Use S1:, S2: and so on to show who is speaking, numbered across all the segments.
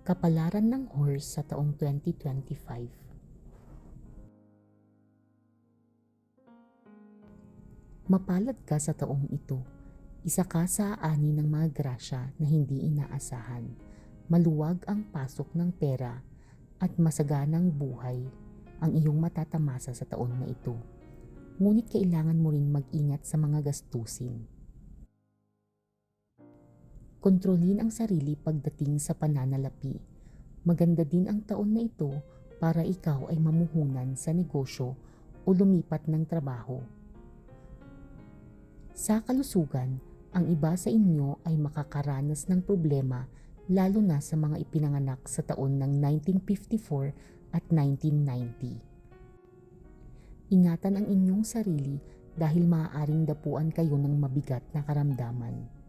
S1: Kapalaran ng horse sa taong 2025. Mapalad ka sa taong ito. Isa ka sa ani ng mga grasya na hindi inaasahan. Maluwag ang pasok ng pera at masaganang buhay ang iyong matatamasa sa taon na ito. Ngunit kailangan mo ring mag-ingat sa mga gastusin. Kontrolin ang sarili pagdating sa pananalapi. Maganda din ang taon na ito para ikaw ay mamuhunan sa negosyo o lumipat ng trabaho. Sa kalusugan, ang iba sa inyo ay makakaranas ng problema lalo na sa mga ipinanganak sa taon ng 1954 at 1990. Ingatan ang inyong sarili dahil maaaring dapuan kayo ng mabigat na karamdaman.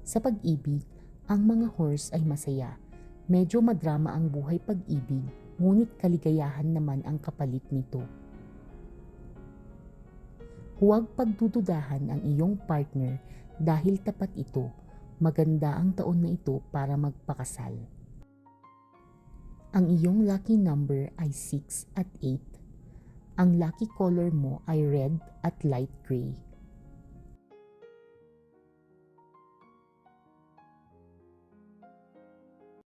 S1: Sa pag-ibig, ang mga horse ay masaya. Medyo madrama ang buhay pag-ibig, ngunit kaligayahan naman ang kapalit nito. Huwag pagdududahan ang iyong partner dahil tapat ito. Maganda ang taon na ito para magpakasal. Ang iyong lucky number ay 6 at 8. Ang lucky color mo ay red at light gray.